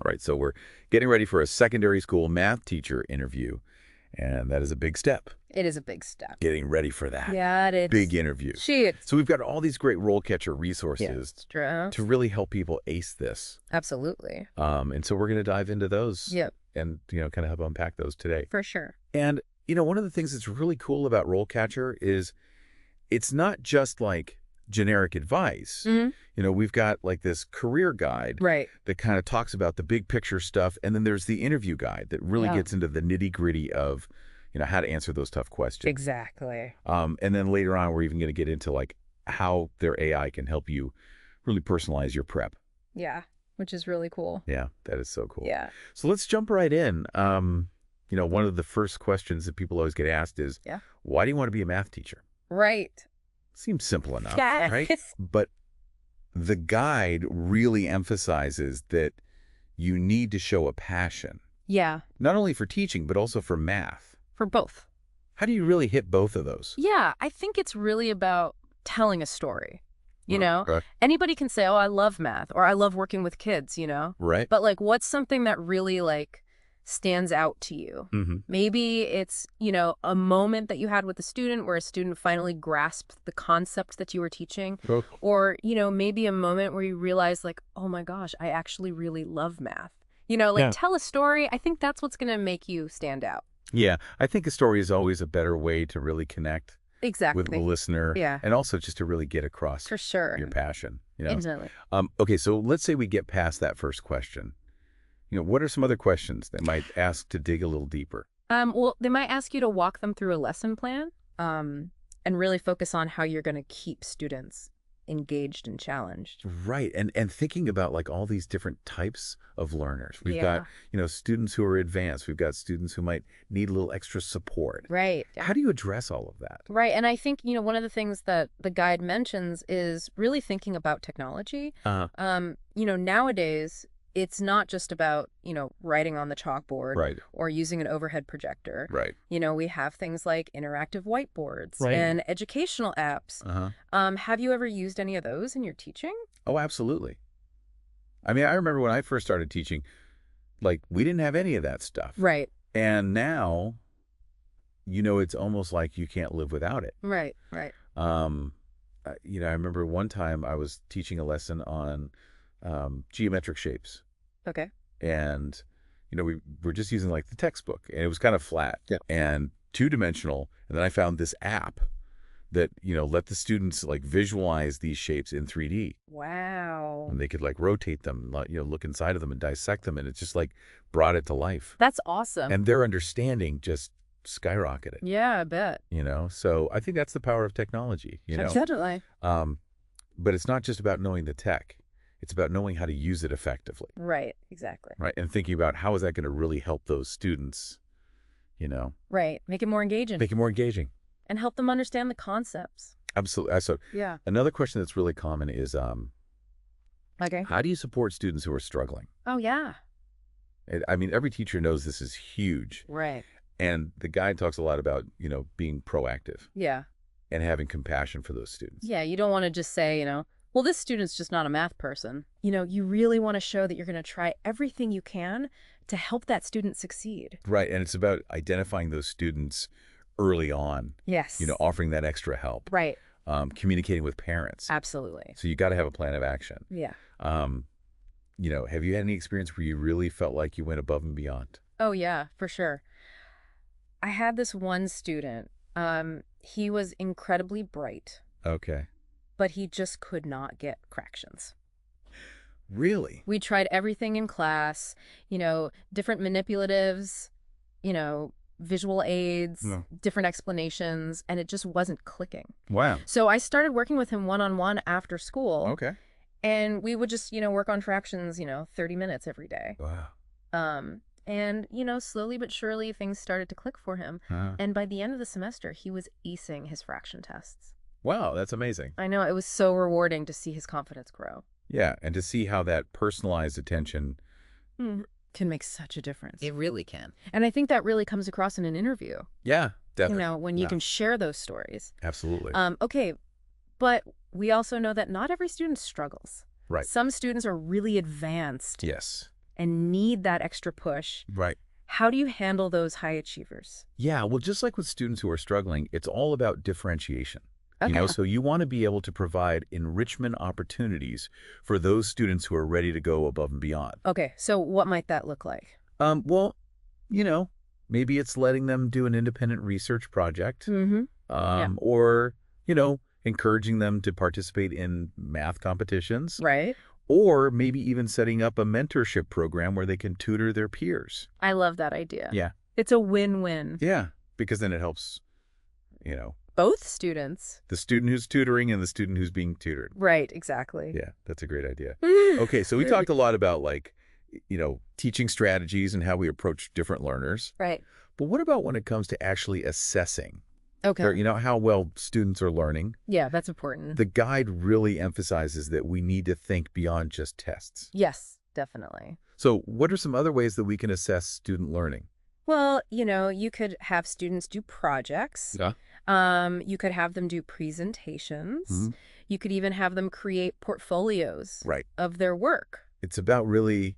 All right, so we're getting ready for a secondary school math teacher interview, and that is a big step. It is a big step. Getting ready for that Yeah, it is. big interview. Shit. So we've got all these great RoleCatcher resources to really help people ace this. Absolutely. And so we're going to dive into those Yep. and, kind of help unpack those today. For sure. And, one of the things that's really cool about RoleCatcher is it's not just like generic advice. We've got like this career guide that kind of talks about the big picture stuff. And then there's the interview guide that really gets into the nitty gritty of, how to answer those tough questions. Exactly. And then later on, we're even going to get into like how their AI can help you really personalize your prep. Yeah, which is really cool. Yeah, that is so cool. Yeah. So let's jump right in. One of the first questions that people always get asked is, why do you want to be a math teacher? Right. Seems simple enough, right? But the guide really emphasizes that you need to show a passion. Yeah. Not only for teaching, but also for math. For both. How do you really hit both of those? Yeah, I think it's really about telling a story. Okay. Anybody can say, oh, I love math, or I love working with kids, Right. But like, what's something that really like stands out to you? Maybe it's, a moment that you had with a student where a student finally grasped the concept that you were teaching. Or, maybe a moment where you realize like, oh my gosh, I actually really love math. Tell a story. I think that's what's going to make you stand out. Yeah, I think a story is always a better way to really connect with the listener. Yeah. And also just to really get across for sure your passion. Exactly. Okay, so let's say we get past that first question. What are some other questions they might ask to dig a little deeper? Well, they might ask you to walk them through a lesson plan and really focus on how you're going to keep students engaged and challenged. Right. And thinking about like all these different types of learners. We've got, students who are advanced. We've got students who might need a little extra support. Right. How do you address all of that? Right. And I think, one of the things that the guide mentions is really thinking about technology. Nowadays, it's not just about, writing on the chalkboard or using an overhead projector. Right. We have things like interactive whiteboards and educational apps. Have you ever used any of those in your teaching? Oh, absolutely. I mean, I remember when I first started teaching, like we didn't have any of that stuff. Right. And now, it's almost like you can't live without it. Right, right. I remember one time I was teaching a lesson on geometric shapes. Okay. And, we were just using like the textbook and it was kind of flat and two-dimensional. And then I found this app that, let the students like visualize these shapes in 3D. Wow. And they could like rotate them, look inside of them and dissect them. And it just like brought it to life. That's awesome. And their understanding just skyrocketed. Yeah, I bet. So I think that's the power of technology, Definitely. But it's not just about knowing the tech. It's about knowing how to use it effectively. Right, exactly. Right, and thinking about how is that going to really help those students, Right, make it more engaging. Make it more engaging. And help them understand the concepts. Absolutely. So another question that's really common is, how do you support students who are struggling? Oh, yeah. I mean, every teacher knows this is huge. Right. And the guide talks a lot about, being proactive. Yeah. And having compassion for those students. Yeah, you don't want to just say, well, this student's just not a math person. You really want to show that you're going to try everything you can to help that student succeed. Right. And it's about identifying those students early on. Yes. Offering that extra help. Right. Communicating with parents. Absolutely. So you got to have a plan of action. Yeah. Have you had any experience where you really felt like you went above and beyond? Oh, yeah, for sure. I had this one student. He was incredibly bright. Okay. But he just could not get fractions. Really? We tried everything in class, different manipulatives, visual aids, different explanations, and it just wasn't clicking. Wow. So I started working with him one-on-one after school. Okay. And we would just, work on fractions, 30 minutes every day. Wow. And, slowly but surely things started to click for him. And by the end of the semester, he was acing his fraction tests. Wow, that's amazing. I know. It was so rewarding to see his confidence grow. Yeah, and to see how that personalized attention can make such a difference. It really can. And I think that really comes across in an interview. Yeah, definitely. When you can share those stories. Absolutely. Okay, but we also know that not every student struggles. Right. Some students are really advanced. Yes. and need that extra push. Right. How do you handle those high achievers? Yeah, well, just like with students who are struggling, it's all about differentiation. Okay. So you want to be able to provide enrichment opportunities for those students who are ready to go above and beyond. Okay, so what might that look like? Well, maybe it's letting them do an independent research project, or, encouraging them to participate in math competitions. Right. Or maybe even setting up a mentorship program where they can tutor their peers. I love that idea. Yeah. It's a win-win. Yeah, because then it helps, both students. the student who's tutoring and the student who's being tutored. Right, exactly. Yeah, that's a great idea. Okay, so we talked a lot about teaching strategies and how we approach different learners. Right. But what about when it comes to actually assessing? Okay. Or, how well students are learning? Yeah, that's important. The guide really emphasizes that we need to think beyond just tests. Yes, definitely. So what are some other ways that we can assess student learning? Well, you could have students do projects. Yeah. You could have them do presentations. Mm-hmm. You could even have them create portfolios Right. of their work. It's about really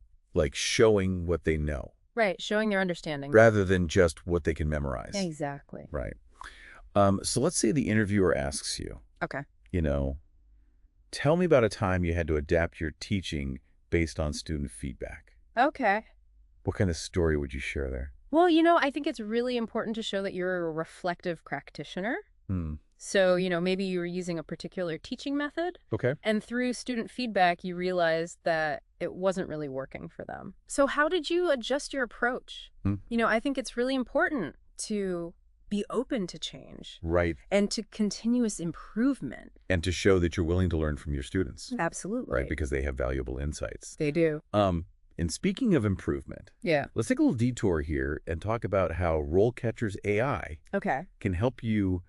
showing what they know. Right, showing their understanding. Rather than just what they can memorize. Exactly. Right. So let's say the interviewer asks you, Okay. tell me about a time you had to adapt your teaching based on student feedback. Okay. What kind of story would you share there? Well, I think it's really important to show that you're a reflective practitioner. Hmm. So, maybe you were using a particular teaching method. Okay. And through student feedback, you realized that it wasn't really working for them. So how did you adjust your approach? I think it's really important to be open to change. Right. And to continuous improvement. And to show that you're willing to learn from your students. Absolutely. Right, because they have valuable insights. They do. And speaking of improvement, yeah, let's take a little detour here and talk about how RoleCatcher's AI can help you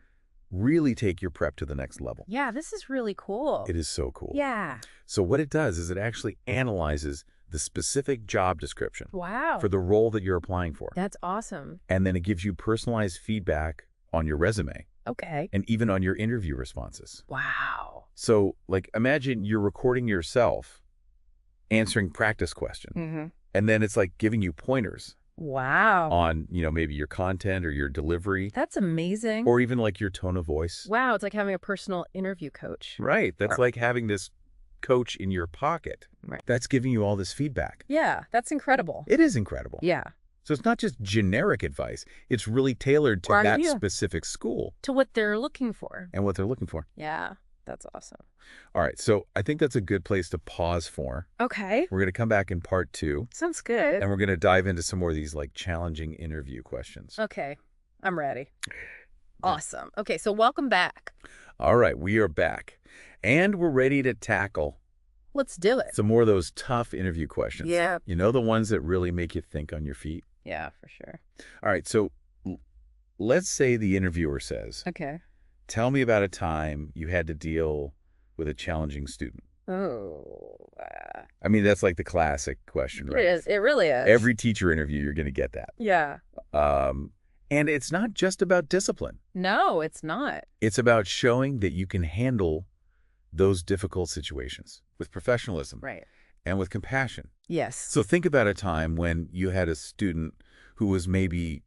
really take your prep to the next level. Yeah, this is really cool. It is so cool. Yeah. So what it does is it actually analyzes the specific job description. Wow. For the role that you're applying for. That's awesome. And then it gives you personalized feedback on your resume. Okay. And even on your interview responses. Wow. So, imagine you're recording yourself answering practice questions. Mm-hmm. And then it's giving you pointers. Wow. On, maybe your content or your delivery. That's amazing. Or even your tone of voice. Wow, it's like having a personal interview coach. Right. That's like having this coach in your pocket. Right. That's giving you all this feedback. Yeah, that's incredible. It is incredible. Yeah. So it's not just generic advice. It's really tailored to that specific school. To what they're looking for. And what they're looking for. Yeah, that's awesome. All right, so I think that's a good place to pause for. Okay. We're going to come back in part 2. Sounds good. And we're going to dive into some more of these challenging interview questions. Okay, I'm ready. Awesome. Okay, so welcome back. All right, we are back. And we're ready to tackle... Let's do it. Some more of those tough interview questions. Yeah. The ones that really make you think on your feet. Yeah, for sure. All right, so let's say the interviewer says, okay, tell me about a time you had to deal with a challenging student. Oh. I mean, that's the classic question, right? It is. It really is. Every teacher interview, you're going to get that. Yeah. And it's not just about discipline. No, it's not. It's about showing that you can handle those difficult situations with professionalism. Right. And with compassion. Yes. So think about a time when you had a student who was maybe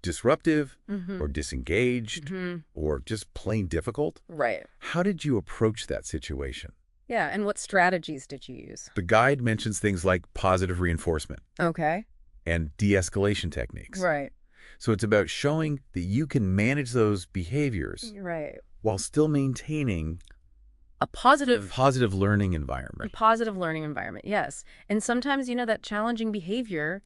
disruptive or disengaged or just plain difficult. Right. How did you approach that situation? Yeah, and what strategies did you use? The guide mentions things like positive reinforcement. Okay. And de-escalation techniques. Right. So it's about showing that you can manage those behaviors while still maintaining a positive learning environment. A positive learning environment, yes. And sometimes, that challenging behavior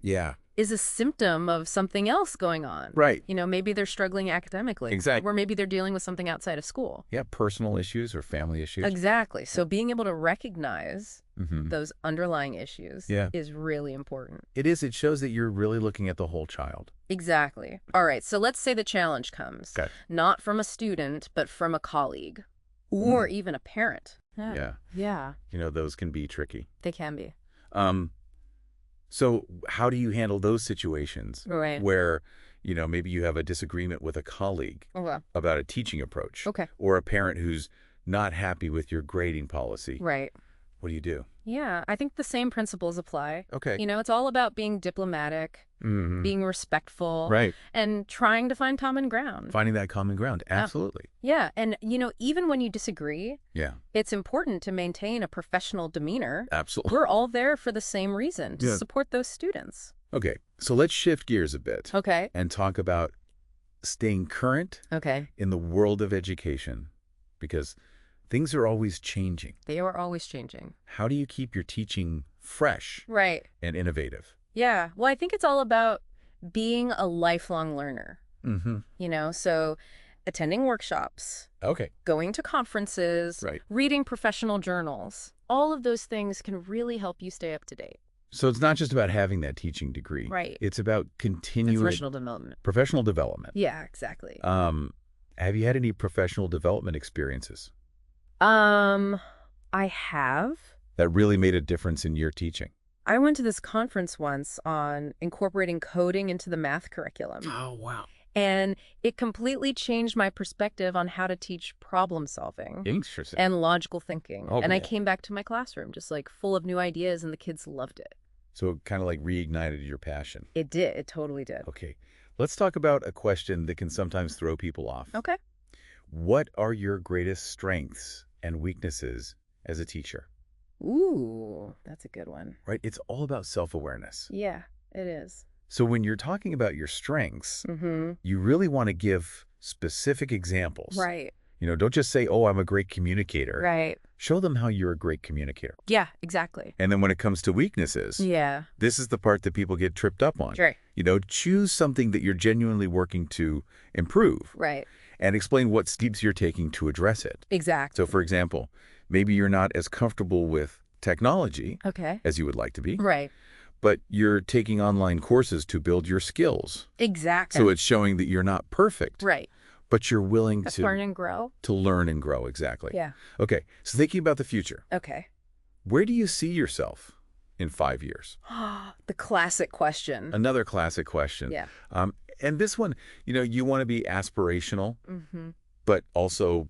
is a symptom of something else going on. Right. Maybe they're struggling academically. Exactly. Or maybe they're dealing with something outside of school. Yeah, personal issues or family issues. Exactly. So being able to recognize those underlying issues is really important. It is. It shows that you're really looking at the whole child. Exactly. All right. So let's say the challenge comes. Okay. Not from a student, but from a colleague. Or even a parent. Yeah. Yeah. Those can be tricky. They can be. So how do you handle those situations where, maybe you have a disagreement with a colleague about a teaching approach or a parent who's not happy with your grading policy? Right. What do you do? Yeah, I think the same principles apply. Okay. It's all about being diplomatic, being respectful, right, and trying to find common ground. Finding that common ground. Absolutely. Yeah, and even when you disagree, Yeah. it's important to maintain a professional demeanor. Absolutely. We're all there for the same reason, to support those students. Okay, so let's shift gears a bit. Okay. And talk about staying current in the world of education, because things are always changing. They are always changing. How do you keep your teaching fresh and innovative? Yeah, well, I think it's all about being a lifelong learner. So attending workshops, going to conferences, reading professional journals, all of those things can really help you stay up to date. So it's not just about having that teaching degree. Right. It's about continuing professional development. Yeah, exactly. Have you had any professional development experiences? I have. That really made a difference in your teaching? I went to this conference once on incorporating coding into the math curriculum. Oh, wow. And it completely changed my perspective on how to teach problem solving. Interesting. And logical thinking. Oh, and I came back to my classroom just full of new ideas, and the kids loved it. So it kind of reignited your passion. It did. It totally did. Okay. Let's talk about a question that can sometimes throw people off. Okay. What are your greatest strengths and weaknesses as a teacher? Ooh, that's a good one. Right? It's all about self-awareness. Yeah, it is. So when you're talking about your strengths, you really want to give specific examples. Right. Don't just say, oh, I'm a great communicator. Right. Show them how you're a great communicator. Yeah, exactly. And then when it comes to weaknesses, this is the part that people get tripped up on. Sure. Choose something that you're genuinely working to improve. Right. And explain what steps you're taking to address it. Exactly. So, for example, maybe you're not as comfortable with technology as you would like to be. Right. But you're taking online courses to build your skills. Exactly. So it's showing that you're not perfect. Right. But you're willing to learn and grow. To learn and grow, exactly. Yeah. Okay, so thinking about the future. Okay. Where do you see yourself in 5 years? The classic question. Another classic question. Yeah. And this one, you want to be aspirational, but also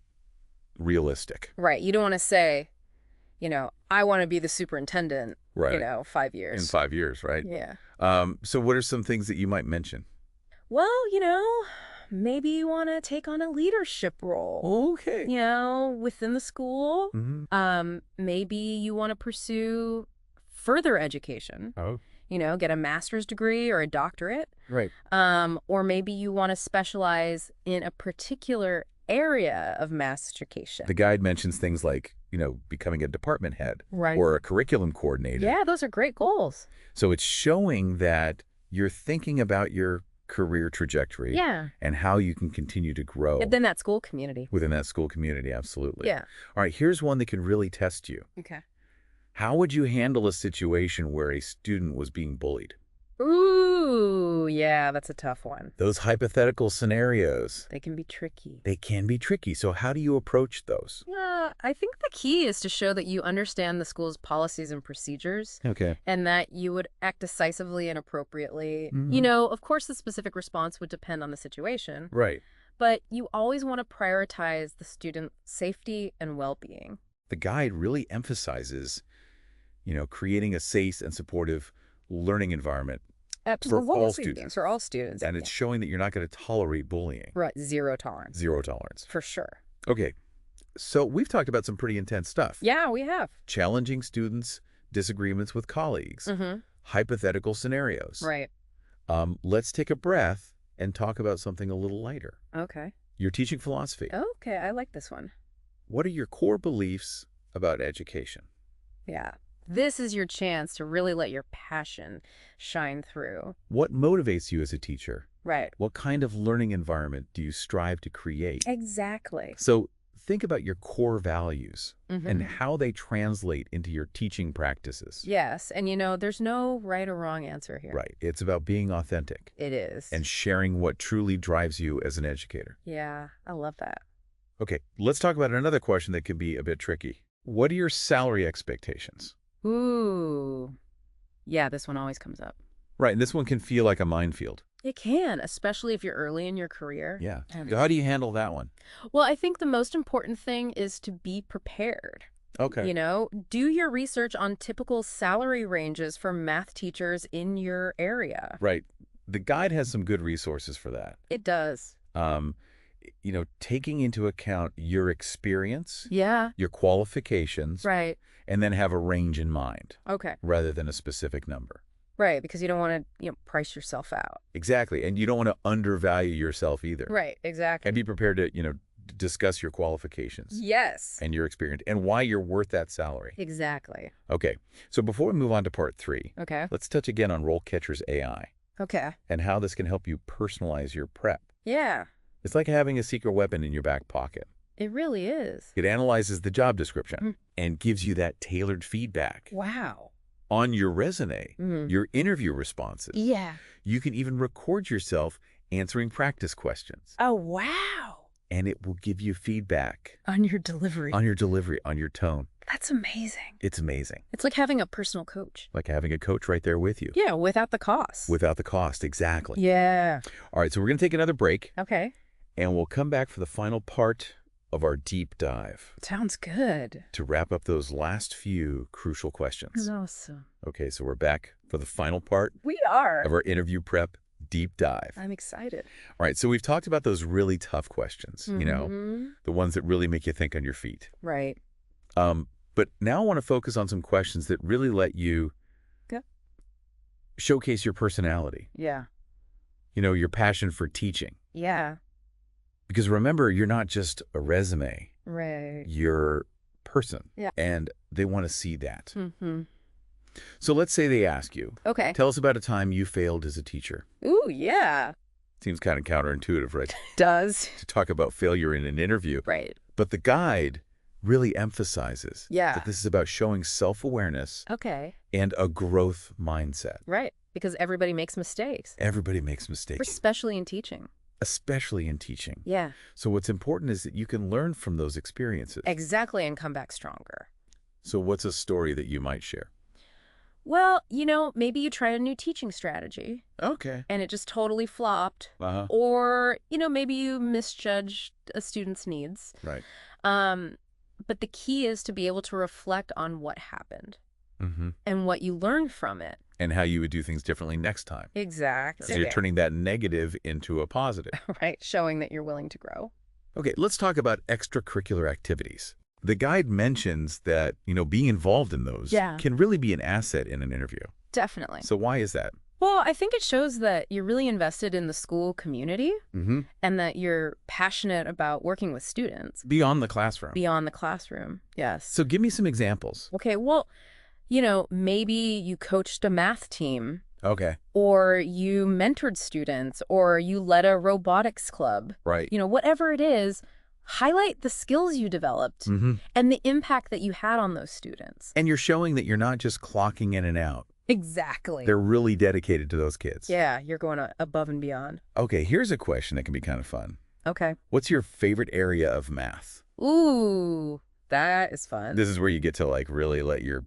realistic. Right. You don't want to say, I want to be the superintendent, 5 years. In 5 years, right? Yeah. So what are some things that you might mention? Well, maybe you want to take on a leadership role. Okay. Within the school. Maybe you want to pursue further education. Oh. Get a master's degree or a doctorate. Right. Or maybe you want to specialize in a particular area of mass education. The guide mentions things like, becoming a department head or a curriculum coordinator. Yeah, those are great goals. So it's showing that you're thinking about your career trajectory and how you can continue to grow. Within that school community. Within that school community, absolutely. Yeah. All right, here's one that can really test you. Okay. How would you handle a situation where a student was being bullied? Ooh, yeah, that's a tough one. Those hypothetical scenarios. They can be tricky. They can be tricky. So how do you approach those? I think the key is to show that you understand the school's policies and procedures. Okay. And that you would act decisively and appropriately. Of course, the specific response would depend on the situation. Right. But you always want to prioritize the student's safety and well-being. The guide really emphasizes, creating a safe and supportive learning environment for all students. For all students. And it's showing that you're not going to tolerate bullying. Right. Zero tolerance. Zero tolerance. For sure. Okay. So we've talked about some pretty intense stuff. Yeah, we have. Challenging students, disagreements with colleagues, hypothetical scenarios. Right. Let's take a breath and talk about something a little lighter. Okay. Your teaching philosophy. Okay, I like this one. What are your core beliefs about education? Yeah. This is your chance to really let your passion shine through. What motivates you as a teacher? Right. What kind of learning environment do you strive to create? Exactly. So think about your core values and how they translate into your teaching practices. Yes. And there's no right or wrong answer here. Right. It's about being authentic. It is. And sharing what truly drives you as an educator. Yeah, I love that. Okay, let's talk about another question that can be a bit tricky. What are your salary expectations? Ooh. Yeah, this one always comes up. Right, and this one can feel like a minefield. It can, especially if you're early in your career. Yeah. How do you handle that one? Well, I think the most important thing is to be prepared. Okay. Do your research on typical salary ranges for math teachers in your area. Right. The guide has some good resources for that. It does. Taking into account your experience, Yeah. your qualifications, Right. and then have a range in mind. Okay. Rather than a specific number. Right, because you don't want to, price yourself out. Exactly. And you don't want to undervalue yourself either. Right, exactly. And be prepared to, discuss your qualifications. Yes. And your experience and why you're worth that salary. Exactly. Okay. So before we move on to part 3, okay, let's touch again on RoleCatcher's AI. Okay. And how this can help you personalize your prep. Yeah. It's like having a secret weapon in your back pocket. It really is. It analyzes the job description and gives you that tailored feedback. Wow. On your resume, your interview responses. Yeah. You can even record yourself answering practice questions. Oh, wow. And it will give you feedback. On your delivery. On your delivery, on your tone. That's amazing. It's amazing. It's like having a personal coach. Like having a coach right there with you. Yeah, without the cost. Without the cost, exactly. Yeah. All right, so we're going to take another break. Okay. And we'll come back for the final part of our deep dive. Sounds good. To wrap up those last few crucial questions. Awesome. Okay, so we're back for the final part. We are. Of our interview prep deep dive. I'm excited. All right, so we've talked about those really tough questions, the ones that really make you think on your feet. Right. But now I want to focus on some questions that really let you showcase your personality. Yeah. Your passion for teaching. Yeah. Because remember, you're not just a resume. Right. You're a person. Yeah. And they want to see that. So let's say they ask you. Okay. Tell us about a time you failed as a teacher. Ooh, yeah. Seems kind of counterintuitive, right? Does. To talk about failure in an interview. Right. But the guide really emphasizes that this is about showing self-awareness. Okay. And a growth mindset. Right. Because everybody makes mistakes. Everybody makes mistakes. Especially in teaching. Especially in teaching. Yeah. So what's important is that you can learn from those experiences. Exactly, and come back stronger. So what's a story that you might share? Well, maybe you tried a new teaching strategy. Okay. And it just totally flopped. Or, maybe you misjudged a student's needs. Right. But the key is to be able to reflect on what happened and what you learned from it. And how you would do things differently next time. Exactly. So you're turning that negative into a positive. Right. Showing that you're willing to grow. Okay, let's talk about extracurricular activities. The guide mentions that, being involved in those can really be an asset in an interview. Definitely. So why is that? Well, I think it shows that you're really invested in the school community and that you're passionate about working with students. Beyond the classroom. Beyond the classroom, yes. So give me some examples. Okay, well, maybe you coached a math team. Okay. Or you mentored students, or you led a robotics club. Right. Whatever it is, highlight the skills you developed and the impact that you had on those students. And you're showing that you're not just clocking in and out. Exactly. They're really dedicated to those kids. Yeah, you're going above and beyond. Okay, here's a question that can be kind of fun. Okay. What's your favorite area of math? Ooh, that is fun. This is where you get to really let your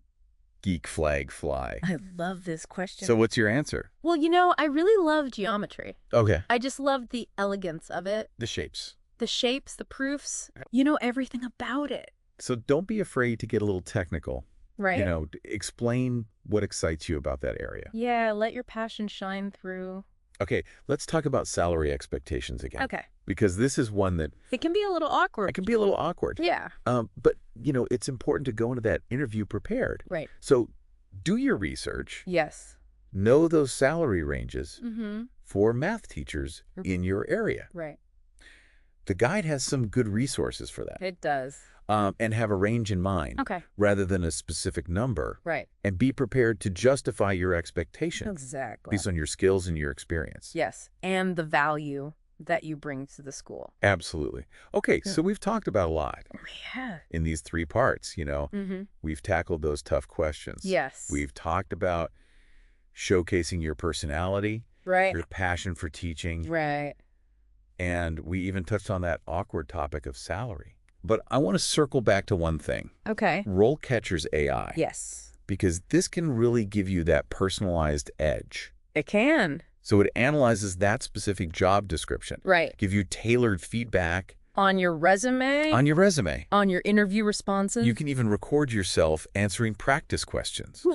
geek flag fly. I love this question. So what's your answer? Well, I really love geometry. Okay. I just love the elegance of it. The shapes. The shapes, the proofs, everything about it. So don't be afraid to get a little technical. Right. Explain what excites you about that area. Yeah, let your passion shine through. Okay, let's talk about salary expectations again. Okay. Because this is one that... It can be a little awkward. It can be a little awkward. Yeah. But, it's important to go into that interview prepared. Right. So do your research. Yes. Know those salary ranges for math teachers in your area. Right. The guide has some good resources for that. It does. And have a range in mind. Okay. Rather than a specific number. Right. And be prepared to justify your expectations. Exactly. Based on your skills and your experience. Yes. And the value that you bring to the school. Absolutely. Okay, so we've talked about a lot. Yeah. In these 3 parts, We've tackled those tough questions. Yes. We've talked about showcasing your personality. Right. Your passion for teaching. Right. And we even touched on that awkward topic of salary. But I want to circle back to one thing. Okay. RoleCatcher's AI. Yes. Because this can really give you that personalized edge. It can. So it analyzes that specific job description. Right. Give you tailored feedback On your resume? On your resume. On your interview responses? You can even record yourself answering practice questions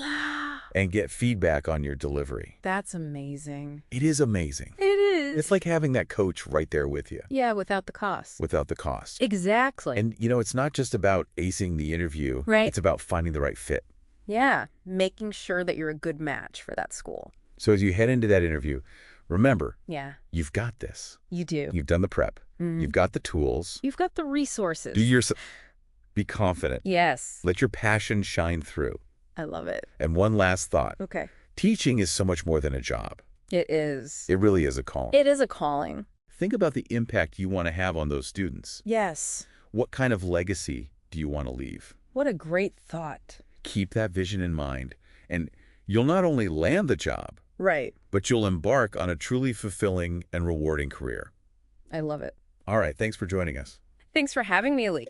and get feedback on your delivery. That's amazing. It is amazing. It is. It's like having that coach right there with you. Yeah, without the cost. Without the cost. Exactly. And, it's not just about acing the interview. Right. It's about finding the right fit. Yeah, making sure that you're a good match for that school. So as you head into that interview, remember, you've got this. You do. You've done the prep. You've got the tools. You've got the resources. Be confident. Yes. Let your passion shine through. I love it. And one last thought. Okay. Teaching is so much more than a job. It is. It really is a calling. It is a calling. Think about the impact you want to have on those students. Yes. What kind of legacy do you want to leave? What a great thought. Keep that vision in mind, and you'll not only land the job, right, but you'll embark on a truly fulfilling and rewarding career. I love it. All right, thanks for joining us. Thanks for having me, Lee.